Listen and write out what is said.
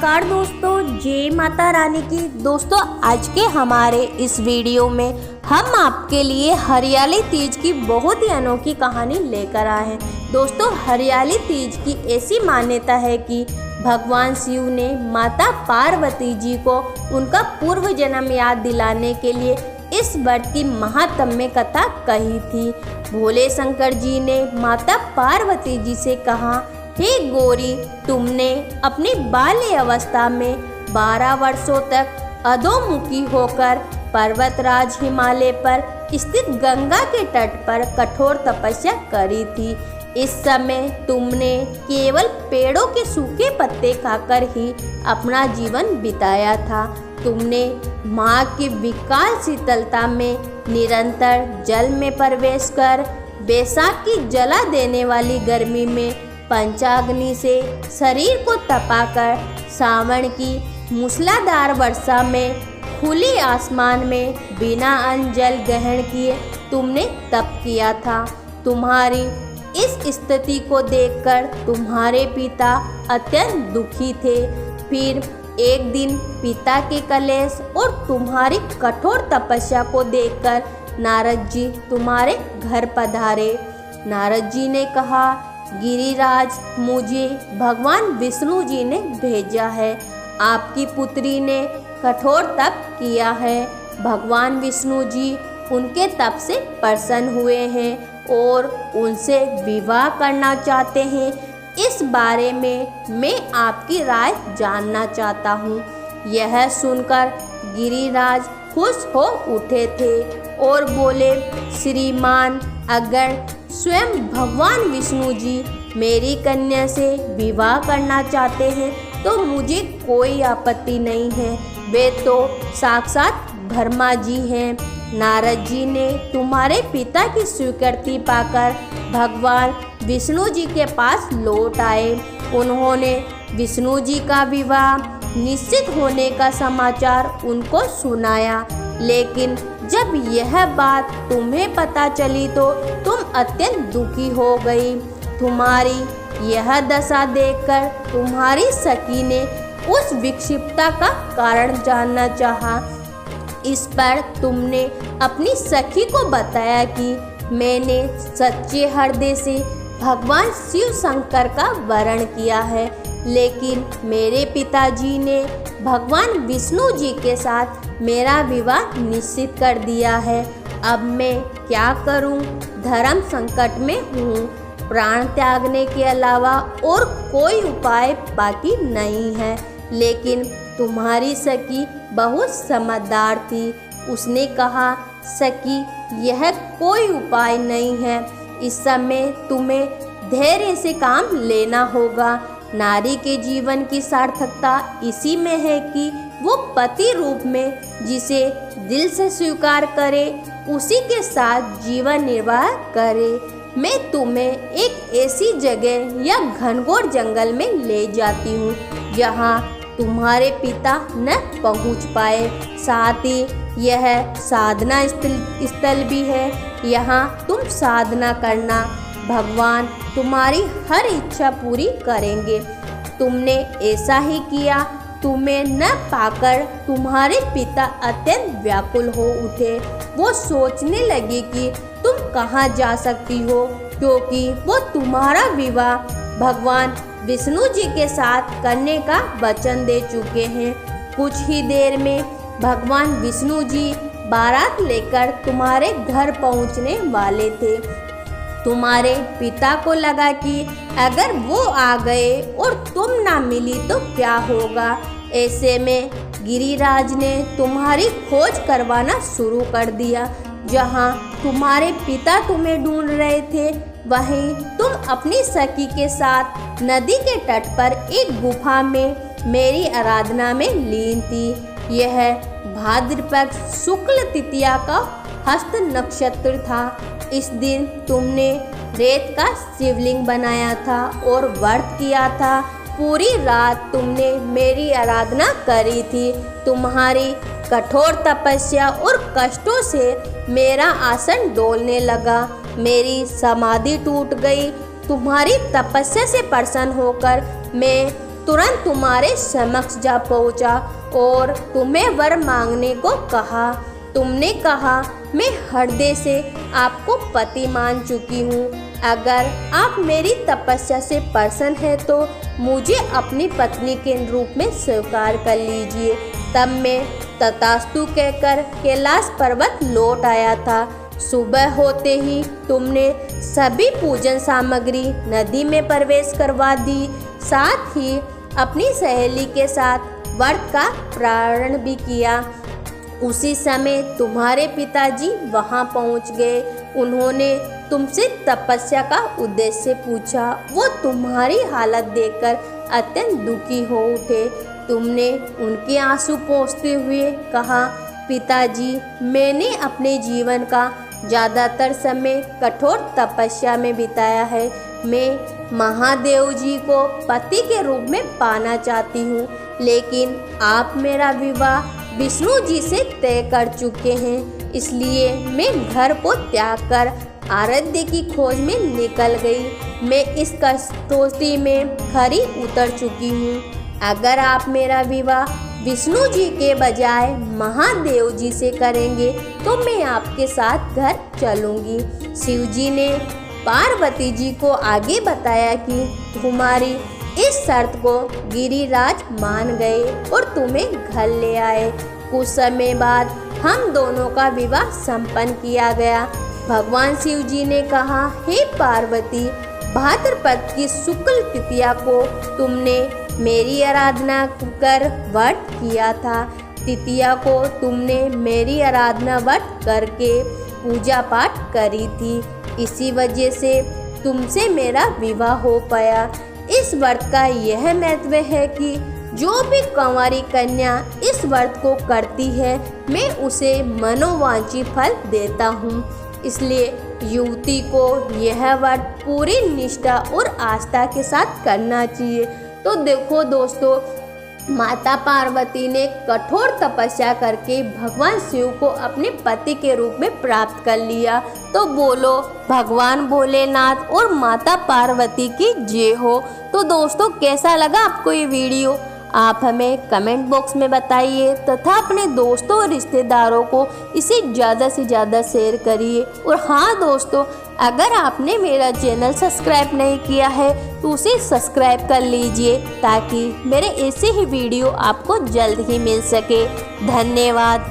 नमस्कार दोस्तों, जय माता रानी की। दोस्तों आज के हमारे इस वीडियो में हम आपके लिए हरियाली तीज की बहुत ही अनोखी कहानी लेकर आए हैं। दोस्तों हरियाली तीज की ऐसी मान्यता है कि भगवान शिव ने माता पार्वती जी को उनका पूर्व जन्म याद दिलाने के लिए इस व्रत की महात्म्य कथा कही थी। भोले शंकर जी ने माता पार्वती जी से कहा, हे गौरी, तुमने अपनी बाल्य अवस्था में 12 वर्षों तक अधोमुखी होकर पर्वतराज हिमालय पर स्थित गंगा के तट पर कठोर तपस्या करी थी। इस समय तुमने केवल पेड़ों के सूखे पत्ते खाकर ही अपना जीवन बिताया था। तुमने माँ की विकराल शीतलता में निरंतर जल में प्रवेश कर बैसाख की जला देने वाली गर्मी में पंचाग्नि से शरीर को तपाकर सावन की मूसलाधार वर्षा में खुले आसमान में बिना अन्न जल ग्रहण किए तुमने तप किया था। तुम्हारी इस स्थिति को देखकर तुम्हारे पिता अत्यंत दुखी थे। फिर एक दिन पिता के कलेश और तुम्हारी कठोर तपस्या को देखकर नारद जी तुम्हारे घर पधारे। नारद जी ने कहा, गिरिराज, मुझे भगवान विष्णु जी ने भेजा है। आपकी पुत्री ने कठोर तप किया है। भगवान विष्णु जी उनके तप से प्रसन्न हुए हैं और उनसे विवाह करना चाहते हैं। इस बारे में मैं आपकी राय जानना चाहता हूँ। यह सुनकर गिरिराज खुश हो उठे थे और बोले, श्रीमान, अगर स्वयं भगवान विष्णु जी मेरी कन्या से विवाह करना चाहते हैं तो मुझे कोई आपत्ति नहीं है। वे तो साक्षात ब्रह्मा जी हैं। नारद जी ने तुम्हारे पिता की स्वीकृति पाकर भगवान विष्णु जी के पास लौट आए। उन्होंने विष्णु जी का विवाह निश्चित होने का समाचार उनको सुनाया, लेकिन जब यह बात तुम्हें पता चली तो तुम अत्यंत दुखी हो गई। तुम्हारी यह दशा देखकर तुम्हारी सखी ने उस विक्षिप्तता का कारण जानना चाहा। इस पर तुमने अपनी सखी को बताया कि मैंने सच्चे हृदय से भगवान शिव शंकर का वरण किया है, लेकिन मेरे पिताजी ने भगवान विष्णु जी के साथ मेरा विवाह निश्चित कर दिया है। अब मैं क्या करूं? धर्म संकट में हूं। प्राण त्यागने के अलावा और कोई उपाय बाकी नहीं है। लेकिन तुम्हारी सखी बहुत समझदार थी। उसने कहा, सखी, यह कोई उपाय नहीं है। इस समय तुम्हें धैर्य से काम लेना होगा। नारी के जीवन की सार्थकता इसी में है कि वो पति रूप में जिसे दिल से स्वीकार करे उसी के साथ जीवन निर्वाह करे। मैं तुम्हें एक ऐसी जगह या घनघोर जंगल में ले जाती हूँ जहाँ तुम्हारे पिता न पहुँच पाए। साथ ही यह साधना स्थल भी है। यहाँ तुम साधना करना, भगवान तुम्हारी हर इच्छा पूरी करेंगे। तुमने ऐसा ही किया। तुम्हें न पाकर तुम्हारे पिता अत्यंत व्याकुल हो उठे। वो सोचने लगे कि तुम कहाँ जा सकती हो, क्योंकि वो तुम्हारा विवाह भगवान विष्णु जी के साथ करने का वचन दे चुके हैं। कुछ ही देर में भगवान विष्णु जी बारात लेकर तुम्हारे घर पहुँचने वाले थे। तुम्हारे पिता को लगा कि अगर वो आ गए और तुम ना मिली तो क्या होगा। ऐसे में गिरिराज ने तुम्हारी खोज करवाना शुरू कर दिया। जहाँ तुम्हारे पिता तुम्हें ढूंढ रहे थे, वहीं तुम अपनी सखी के साथ नदी के तट पर एक गुफा में मेरी आराधना में लीन थी। यह भाद्रपद शुक्ल तृतीया का हस्त नक्षत्र था। इस दिन तुमने रेत का शिवलिंग बनाया था और व्रत किया था। पूरी रात तुमने मेरी आराधना करी थी। तुम्हारी कठोर तपस्या और कष्टों से मेरा आसन डोलने लगा। मेरी समाधि टूट गई। तुम्हारी तपस्या से प्रसन्न होकर मैं तुरंत तुम्हारे समक्ष जा पहुंचा और तुम्हें वर मांगने को कहा। तुमने कहा, मैं हृदय से आपको पति मान चुकी हूँ। अगर आप मेरी तपस्या से प्रसन्न हैं तो मुझे अपनी पत्नी के रूप में स्वीकार कर लीजिए। तब मैं तथास्तु कहकर कैलाश पर्वत लौट आया था। सुबह होते ही तुमने सभी पूजन सामग्री नदी में प्रवेश करवा दी, साथ ही अपनी सहेली के साथ व्रत का प्रारंभ भी किया। उसी समय तुम्हारे पिताजी वहां पहुंच गए। उन्होंने तुमसे तपस्या का उद्देश्य पूछा। वो तुम्हारी हालत देखकर अत्यंत दुखी हो उठे। तुमने उनके आंसू पोंछते हुए कहा, पिताजी, मैंने अपने जीवन का ज़्यादातर समय कठोर तपस्या में बिताया है। मैं महादेव जी को पति के रूप में पाना चाहती हूँ, लेकिन आप मेरा विवाह विष्णु जी से तय कर चुके हैं। इसलिए मैं घर को त्याग कर आराध्य की खोज में निकल गई। मैं इस कसौटी में खरी उतर चुकी हूँ। अगर आप मेरा विवाह विष्णु जी के बजाय महादेव जी से करेंगे तो मैं आपके साथ घर चलूँगी। शिव जी ने पार्वती जी को आगे बताया कि तुम्हारी इस शर्त को गिरिराज मान गए और तुम्हें घर ले आए। कुछ समय बाद हम दोनों का विवाह संपन्न किया गया। भगवान शिव जी ने कहा, हे पार्वती, भाद्रपद की शुक्ल तृतीया को तुमने मेरी आराधना कर व्रत किया था। तृतीया को तुमने मेरी आराधना व्रत करके पूजा पाठ करी थी। इसी वजह से तुमसे मेरा विवाह हो पाया। इस व्रत का यह महत्व है कि जो भी कंवारी कन्या इस व्रत को करती है, मैं उसे मनोवांछित फल देता हूँ। इसलिए युवती को यह व्रत पूरी निष्ठा और आस्था के साथ करना चाहिए। तो देखो दोस्तों, माता पार्वती ने कठोर तपस्या करके भगवान शिव को अपने पति के रूप में प्राप्त कर लिया। तो बोलो भगवान भोलेनाथ और माता पार्वती की जय हो। तो दोस्तों, कैसा लगा आपको ये वीडियो? आप हमें कमेंट बॉक्स में बताइए तथा अपने दोस्तों और रिश्तेदारों को इसे ज़्यादा से ज़्यादा शेयर करिए। और हाँ दोस्तों, अगर आपने मेरा चैनल सब्सक्राइब नहीं किया है तो उसे सब्सक्राइब कर लीजिए ताकि मेरे ऐसे ही वीडियो आपको जल्द ही मिल सके। धन्यवाद।